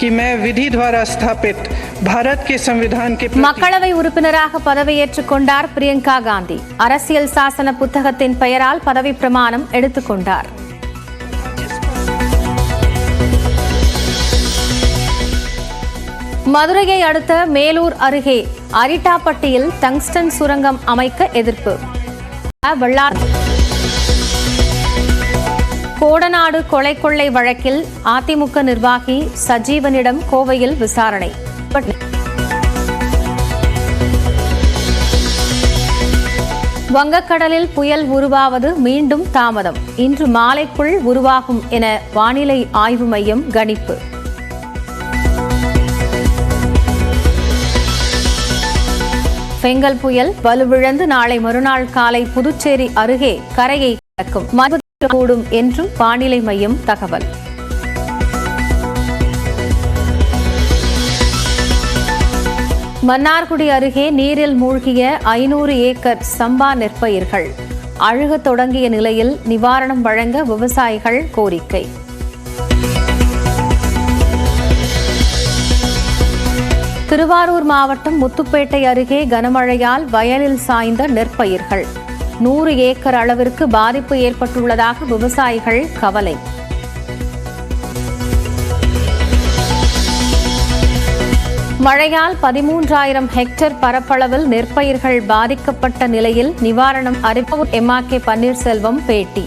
कि मैं विधि द्वारा स्थापित भारत के संविधान के மக்களவை உறுப்பினராக பதவியேற்றுக் கொண்டார் பிரியங்கா காந்தி. அரசியல் சாசன புத்தகத்தின் பெயரால் பதவி பிரமாணம் எடுத்துக் கொண்டார். மதுரையை அடுத்த மேலூர் அருகே அரிட்டாப்பட்டியில் டங்ஸ்டன் சுரங்கம் அமைக்க எதிர்ப்பு. கோடநாடு கொலை கொள்ளை வழக்கில் அதிமுக நிர்வாகி சஜீவனிடம் கோவையில் விசாரணை. வங்கக்கடலில் புயல் உருவாவது மீண்டும் தாமதம். இன்று மாலைக்குள் உருவாகும் என வானிலை ஆய்வு மையம் கணிப்பு. பெங்கல் புயல் வலுவிழந்து நாளை மறுநாள் காலை புதுச்சேரி அருகே கரையை கடக்கும் என்றும் வானிலை மையம் தகவல். மன்னார்குடி அருகே நீரில் மூழ்கிய 500 ஏக்கர் சம்பா நெற்பயிர்கள் அழுகத் தொடங்கிய நிலையில் நிவாரணம் வழங்க விவசாயிகள் கோரிக்கை. திருவாரூர் மாவட்டம் முத்துப்பேட்டை அருகே கனமழையால் வயலில் சாய்ந்த நெற்பயிர்கள் 100 ஏக்கர் அளவிற்கு பாதிப்பு ஏற்பட்டுள்ளதாக விவசாயிகள் கவலை. மழையால் 13,000 ஹெக்டேர் பரப்பளவில் நெற்பயிர்கள் பாதிக்கப்பட்ட நிலையில் நிவாரணம் அறிவிப்பு. MRK பன்னீர்செல்வம் பேட்டி.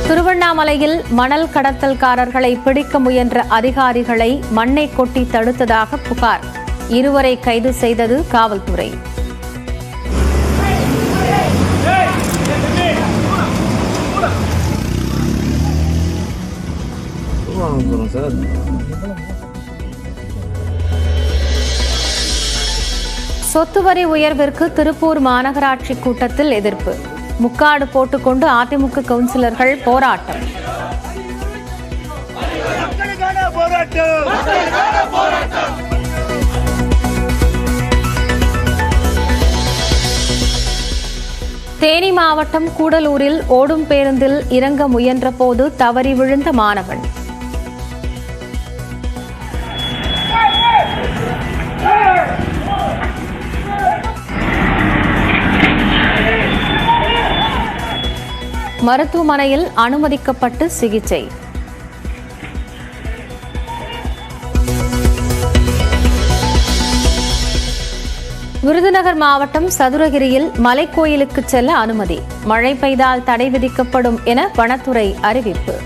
திருவண்ணாமலையில் மணல் கடத்தல்காரர்களை பிடிக்க முயன்ற அதிகாரிகளை மண்ணை கொட்டி தடுத்ததாக புகார். 2 கைது செய்தது காவல்துறை. சொத்து வரி உயர்விற்கு திருப்பூர் மாநகராட்சி கூட்டத்தில் எதிர்ப்பு. முக்காடு போட்டுக்கொண்டு அதிமுக கவுன்சிலர்கள் போராட்டம். தேனி மாவட்டம் கூடலூரில் ஓடும் பேருந்தில் இறங்க முயன்றபோது தவறி விழுந்த மாணவன். மருத்துவமனையில் அனுமதிக்கப்பட்டு சிகிச்சை. விருதுநகர் மாவட்டம் சதுரகிரியில் மலைக்கோயிலுக்கு செல்ல அனுமதி. மழை பெய்தால் தடை விதிக்கப்படும் என வனத்துறை அறிவிப்பு.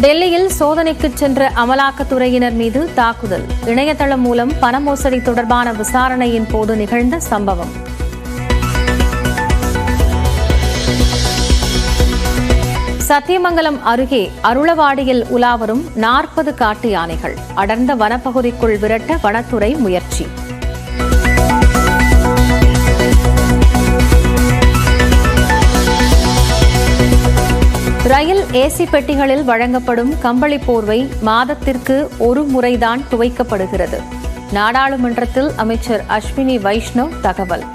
டெல்லியில் சோதனைக்கு சென்ற அமலாக்கத்துறையினர் மீது தாக்குதல். இணையதளம் மூலம் பண மோசடி தொடர்பான விசாரணையின் போது நிகழ்ந்த சம்பவம். சத்தியமங்கலம் அருகே அருளவாடியில் உலாவரும் 40 காட்டு யானைகள் அடர்ந்த வனப்பகுதிக்குள் விரட்ட வனத்துறை முயற்சி. ரயில் ஏசி பெட்டிகளில் வழங்கப்படும் கம்பளி போர்வை மாதத்திற்கு 1 முறைதான் துவைக்கப்படுகிறது. நாடாளுமன்றத்தில் அமைச்சர் அஸ்வினி வைஷ்ணவ் தகவல்.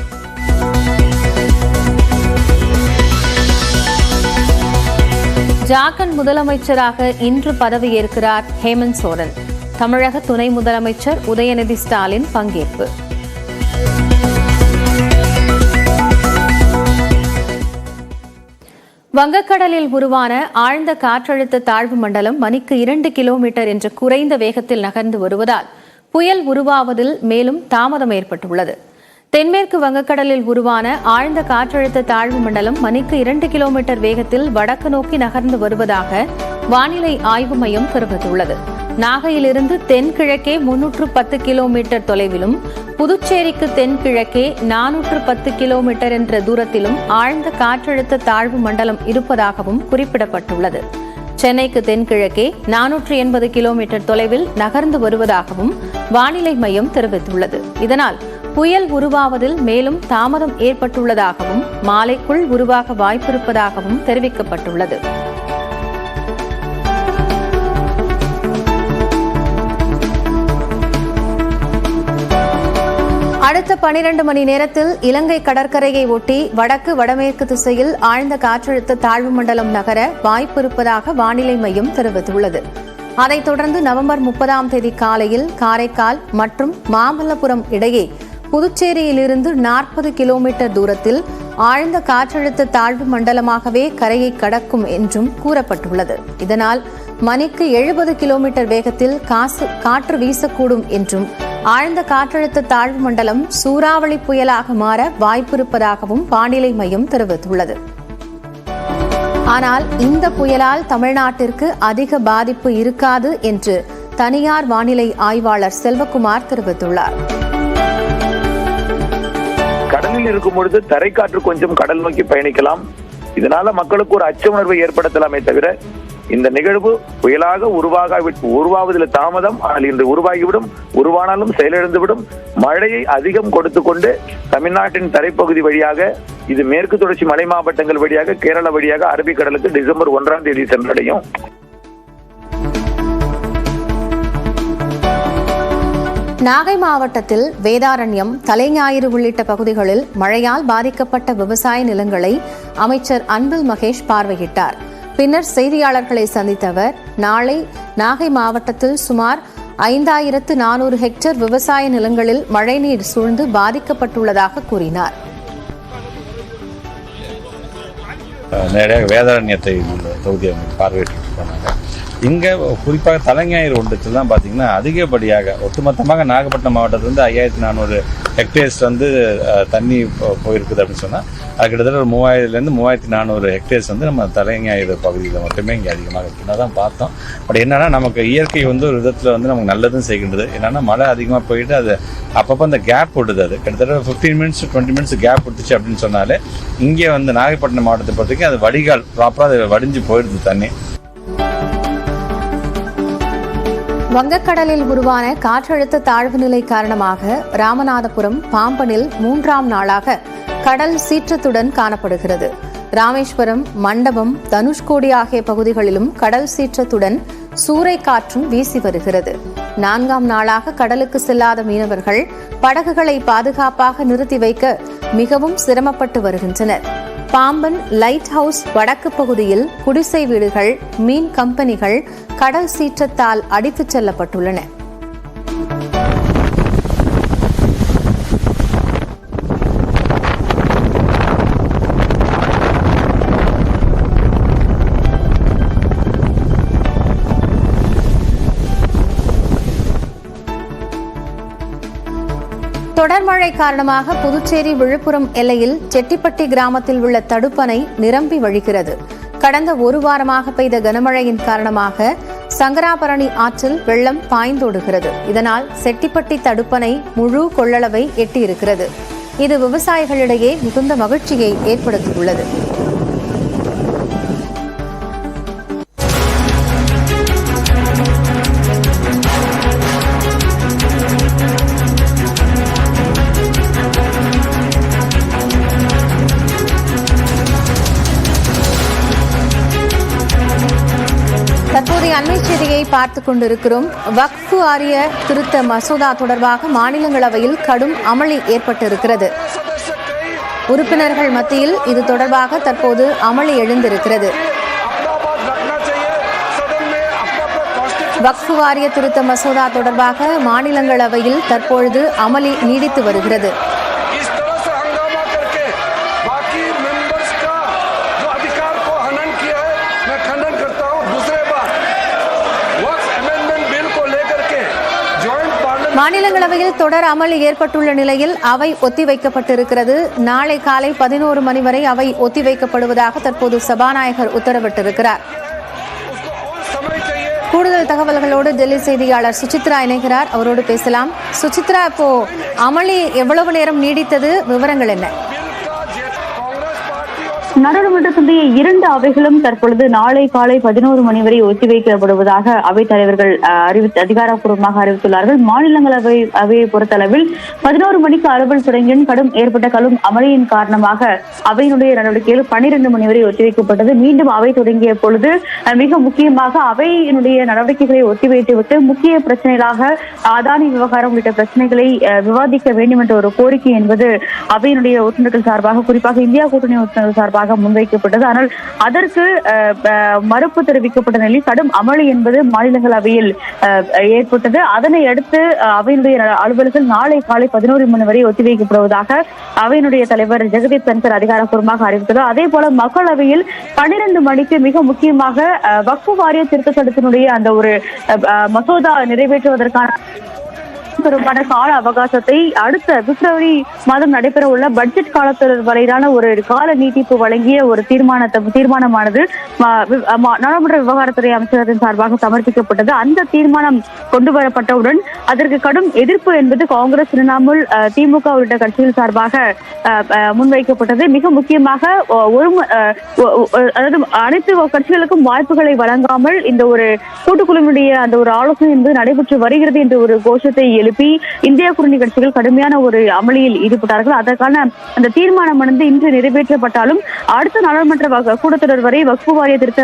ஜார்க்கண்ட் முதலமைச்சராக இன்று பதவியேற்கிறார் ஹேமந்த் சோரன். தமிழக துணை முதலமைச்சர் உதயநிதி ஸ்டாலின் பங்கேற்பு. வங்கக்கடலில் உருவான ஆழ்ந்த காற்றழுத்த தாழ்வு மண்டலம் மணிக்கு 2 கிலோமீட்டர் என்ற குறைந்த வேகத்தில் நகர்ந்து வருவதால் புயல் உருவாவதில் மேலும் தாமதம் ஏற்பட்டுள்ளது. தென்மேற்கு வங்கக்கடலில் உருவான ஆழ்ந்த காற்றழுத்த தாழ்வு மண்டலம் மணிக்கு 2 கிலோமீட்டர் வேகத்தில் வடக்கு நோக்கி நகர்ந்து வருவதாக வானிலை ஆய்வு மையம் தெரிவித்துள்ளது. நாகையிலிருந்து தென்கிழக்கே 310 கிலோமீட்டர் தொலைவிலும் புதுச்சேரிக்கு தென்கிழக்கே 410 கிலோமீட்டர் என்ற தூரத்திலும் ஆழ்ந்த காற்றழுத்த தாழ்வு மண்டலம் இருப்பதாகவும் குறிப்பிடப்பட்டுள்ளது. சென்னைக்கு தென்கிழக்கே 480 கிலோமீட்டர் தொலைவில் நகர்ந்து வருவதாகவும் வானிலை மையம் தெரிவித்துள்ளது. இதனால் புயல் உருவாவதில் மேலும் தாமதம் ஏற்பட்டுள்ளதாகவும் மாலைக்குள் உருவாக வாய்ப்பிருப்பதாகவும் தெரிவிக்கப்பட்டுள்ளது. அடுத்த 12 மணி நேரத்தில் இலங்கை கடற்கரையை ஒட்டி வடக்கு வடமேற்கு திசையில் ஆழ்ந்த காற்றழுத்த தாழ்வு மண்டலம் நகர வாய்ப்பு இருப்பதாக வானிலை மையம் தெரிவித்துள்ளது. அதைத் தொடர்ந்து நவம்பர் 30ஆம் தேதி காலையில் காரைக்கால் மற்றும் மாமல்லபுரம் இடையே புதுச்சேரியிலிருந்து 40 கிலோமீட்டர் தூரத்தில் ஆழ்ந்த காற்றழுத்த தாழ்வு மண்டலமாகவே கரையை கடக்கும் என்றும் கூறப்பட்டுள்ளது. இதனால் மணிக்கு 70 கிலோமீட்டர் வேகத்தில் காற்று வீசக்கூடும் என்றும் ஆழ்ந்த காற்றழுத்த தாழ்வு மண்டலம் சூறாவளி புயலாக மாற வாய்ப்பிருப்பதாகவும் வானிலை மையம் தெரிவித்துள்ளது. ஆனால் இந்த புயலால் தமிழ்நாட்டிற்கு அதிக பாதிப்பு இருக்காது என்று தனியார் வானிலை ஆய்வாளர் செல்வகுமார் தெரிவித்துள்ளார். கடலில் இருக்கும் பொழுது தரைக்காற்று கொஞ்சம் கடல் நோக்கி பயணிக்கலாம். இதனால மக்களுக்கு ஒரு அச்ச உணர்வை ஏற்படுத்தலாமே தவிர இந்த நிகழ்வு புயலாக உருவாவதில் தாமதம், ஆனால் இன்று உருவாகிவிடும். உருவானாலும் செயலிழந்துவிடும். மழையை அதிகம் கொடுத்து கொண்டு தமிழ்நாட்டின் தரைப்பகுதி வழியாக, இது மேற்கு தொடர்ச்சி மலை மாவட்டங்கள் வழியாக, கேரளா வழியாக அரபிக்கடலுக்கு டிசம்பர் 1ஆம் தேதி சென்றடையும். நாகை மாவட்டத்தில் வேதாரண்யம், தலைஞாயிறு உள்ளிட்ட பகுதிகளில் மழையால் பாதிக்கப்பட்ட விவசாய நிலங்களை அமைச்சர் அன்பில் மகேஷ் பார்வையிட்டார். பின்னர் செய்தியாளர்களை சந்தித்த அவர், நாளை நாகை மாவட்டத்தில் சுமார் 5400 ஹெக்டேர் விவசாய நிலங்களில் மழைநீர் சூழ்ந்து பாதிக்கப்பட்டுள்ளதாக கூறினார். நேரடியாக வேதாரண்யத்தை தொகுதியை பார்வையிட்டு போனாங்க. இங்கே குறிப்பாக தலைஞாயிறு ஒன்றியத்தில் தான் பார்த்தீங்கன்னா அதிகப்படியாக ஒட்டுமொத்தமாக நாகப்பட்டினம் மாவட்டத்திலிருந்து 5400 ஹெக்டேர்ஸ் தண்ணி போயிருக்குது அப்படின்னு சொன்னால் அது கிட்டத்தட்ட ஒரு 3000லேருந்து 3400 ஹெக்டேர்ஸ் நம்ம தலைஞாயிறு பகுதியில் மட்டுமே இங்கே அதிகமாக இருக்குன்னு தான் பார்த்தோம். பட் என்னென்னா நமக்கு இயற்கை ஒரு விதத்தில் நமக்கு நல்லதும் செய்கின்றது. என்னென்னா மழை அதிகமாக போயிட்டு அது அப்பப்போ அந்த கேப் விடுது. அது கிட்டத்தட்ட 15 மினிட்ஸ் to 20 மினிட்ஸ் கேப் விட்டுச்சு அப்படின்னு சொன்னாலே இங்கே நாகப்பட்டினம் மாவட்டத்தை பொறுத்த வரைக்கும் அது வடிகால் ப்ராப்பராக அது வடிஞ்சு போயிடுது தண்ணி. வங்கக்கடலில் உருவான காற்றழுத்த தாழ்வு நிலை காரணமாக ராமநாதபுரம், பாம்பனில் 3ஆம் நாளாக கடல் சீற்றத்துடன் காணப்படுகிறது. ராமேஸ்வரம், மண்டபம், தனுஷ்கோடி ஆகிய பகுதிகளிலும் கடல் சீற்றத்துடன் சூறை காற்றும் வீசி வருகிறது. 4ஆம் நாளாக கடலுக்கு செல்லாத மீனவர்கள் படகுகளை பாதுகாப்பாக நிறுத்தி வைக்க மிகவும் சிரமப்பட்டு வருகின்றனர். பாம்பன் லைட் ஹவுஸ் வடக்கு பகுதியில் குடிசை வீடுகள், மீன் கம்பெனிகள் கடல் சீற்றத்தால் அடித்துச் செல்லப்பட்டுள்ளன. தொடர் மழை காரணமாக புதுச்சேரி விழுப்புரம் எல்லையில் செட்டிப்பட்டி கிராமத்தில் உள்ள தடுப்பணை நிரம்பி வழிகிறது. கடந்த ஒரு வாரமாக பெய்த கனமழையின் காரணமாக சங்கராபரணி ஆற்றில் வெள்ளம் பாய்ந்தோடுகிறது. இதனால் செட்டிப்பட்டி தடுப்பணை முழு கொள்ளளவை எட்டியிருக்கிறது. இது விவசாயிகளிடையே மிகுந்த மகிழ்ச்சியை ஏற்படுத்தியுள்ளது. தற்போதைய அண்மை செய்தியை பார்த்துக் கொண்டிருக்கிறோம். வக்ஃப் வாரிய திருத்த மசோதா தொடர்பாக மாநிலங்களவையில் கடும் அமளி ஏற்பட்டிருக்கிறது. உறுப்பினர்கள் மத்தியில் இது தொடர்பாக தற்போது அமளி எழுந்திருக்கிறது. வக்ஃப் வாரிய திருத்த மசோதா தொடர்பாக மாநிலங்களவையில் தற்பொழுது அமளி நீடித்து வருகிறது. மாநிலங்களவையில் தொடர் அமளி ஏற்பட்டுள்ள நிலையில் அவை ஒத்திவைக்கப்பட்டிருக்கிறது. நாளை காலை 11 மணி வரை அவை ஒத்திவைக்கப்படுவதாக தற்போது சபாநாயகர் உத்தரவிட்டிருக்கிறார். கூடுதல் தகவல்களோடு டெல்லி செய்தியாளர் சுசித்ரா இணைகிறார். அவரோடு பேசலாம். சுசித்ரா, இப்போ அமளி எவ்வளவு நேரம் நீடித்தது, விவரங்கள் என்ன? நாடாளுமன்றத்துடைய 2 அவைகளும் தற்பொழுது நாளை காலை 11 மணி வரை ஒத்திவைக்கப்படுவதாக அவைத் தலைவர்கள் அதிகாரப்பூர்வமாக அறிவித்துள்ளார்கள். மாநிலங்களவையை பொறுத்தளவில் 11 மணிக்கு அலுவல் தொடங்கிய கடும் ஏற்பட்ட அமளியின் காரணமாக அவையினுடைய நடவடிக்கைகள் 12 மணி வரை ஒத்திவைக்கப்பட்டது. மீண்டும் அவை தொடங்கிய பொழுது மிக முக்கியமாக அவையினுடைய நடவடிக்கைகளை ஒத்திவைத்துவிட்டு முக்கிய பிரச்சனைகளாக அதானி விவகாரம் உள்ளிட்ட பிரச்சனைகளை விவாதிக்க வேண்டும் என்ற ஒரு கோரிக்கை என்பது அவையினுடைய உறுப்பினர்கள் சார்பாக, குறிப்பாக இந்தியா கூட்டணி உறுப்பினர்கள் சார்பாக முன்வைக்கப்பட்டது. ஆனால் அதற்கு மறுப்பு தெரிவிக்கப்பட்ட நிலையில் கடும் அமளி என்பது மாநிலங்களவையில் ஏற்பட்டது. அதனை அடுத்து அவையினுடைய அலுவல்கள் நாளை காலை 11 மணி வரை ஒத்திவைக்கப்படுவதாக அவையினுடைய தலைவர் ஜெகதீப் தன்கர் அதிகாரப்பூர்வமாக அறிவித்தார். அதே போல மக்களவையில் 12 மணிக்கு மிக முக்கியமாக வக்ஃப் வாரிய திருத்த சட்டத்தினுடைய அந்த ஒரு மசோதா நிறைவேற்றுவதற்கான கால அவகாசத்தை அடுத்த பிப்ரவரி மாதம் நடைபெற உள்ள பட்ஜெட் காலத்தொடர் வரையிலான ஒரு கால நீட்டிப்பு வழங்கிய ஒரு தீர்மானமானது நாடாளுமன்ற விவகாரத்துறை அமைச்சகத்தின் சார்பாக சமர்ப்பிக்கப்பட்டது. அந்த தீர்மானம் கொண்டு வரப்பட்டவுடன் அதற்கு கடும் எதிர்ப்பு என்பது காங்கிரஸ், திரிணாமுல், திமுக உள்ளிட்ட கட்சிகள் சார்பாக முன்வைக்கப்பட்டது. மிக முக்கியமாக அதாவது அனைத்து கட்சிகளுக்கும் வாய்ப்புகளை வழங்காமல் இந்த ஒரு கூட்டுக்குழுவினுடைய அந்த ஒரு ஆலோசனை என்பது நடைபெற்று வருகிறது என்ற ஒரு கோஷத்தை எழுப்பி இந்தியா கூட்டணி கட்சிகள் கடுமையான ஒரு அமளியில் ஈடுபட்டார்கள். அதற்கான அந்த தீர்மானமானது இன்று நிறைவேற்றப்பட்டாலும் அடுத்த நாடாளுமன்ற கூட்டத்தொடர் வரை வக்ஃப் வாரிய திருத்த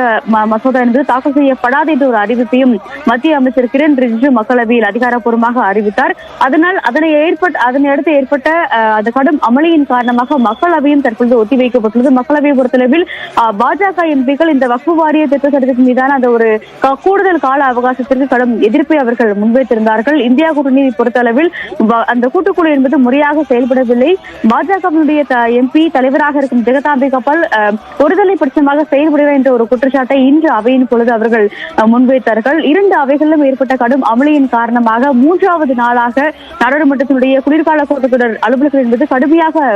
மசோதா என்பது தாக்கல் செய்யப்படாது என்ற ஒரு அறிவிப்பையும் மத்திய அமைச்சர் கிரண் ரிஜிஜு மக்களவையில் அதிகாரப்பூர்வமாக அறிவித்தார். அதனால் அதனை அடுத்து ஏற்பட்ட அந்த கடும் அமளியின் காரணமாக மக்களவையும் தற்பொழுது ஒத்திவைக்கப்பட்டுள்ளது. மக்களவையை பொறுத்தளவில் பாஜக எம்பிக்கள் இந்த வக்ஃப் வாரிய திருத்த சட்டத்தின் மீதான அந்த ஒரு கூடுதல் கால அவகாசத்திற்கு கடும் எதிர்ப்பை அவர்கள் முன்வைத்திருந்தார்கள். இந்தியா கூட்டணி பொறுத்தளவில் அந்த கூட்டுக்குழு என்பது முறையாக செயல்படவில்லை. பாஜகவினுடைய எம்பி தலைவராக இருக்கும் ஜெகதாம்பிகா பால் ஒருதலை பட்சமாக செயல்படுகிறார் என்ற ஒரு குற்றச்சாட்டை இன்று அவையின் பொழுது அவர்கள் முன்வைத்தார்கள். 2 அவைகளிலும் ஏற்பட்ட கடும் அமளியின் காரணமாக 3வது நாளாக நாடாளுமன்றத்தினுடைய குளிர்கால கூட்டத்தொடர் அலுவல்கள் என்பது கடுமையாக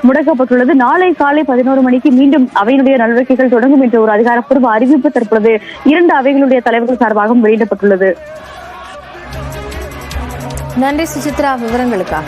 முடக்கப்பட்டுள்ளது. நாளை காலை 11 மணிக்கு மீண்டும் அவையினுடைய நடவடிக்கைகள் தொடங்கும் என்ற ஒரு அதிகாரப்பூர்வ அறிவிப்பு தற்பொழுது 2 அவைகளுடைய தலைவர்கள் சார்பாகவும் வெளியிடப்பட்டுள்ளது. நன்றி சுசித்ரா, விவரங்களுக்காக.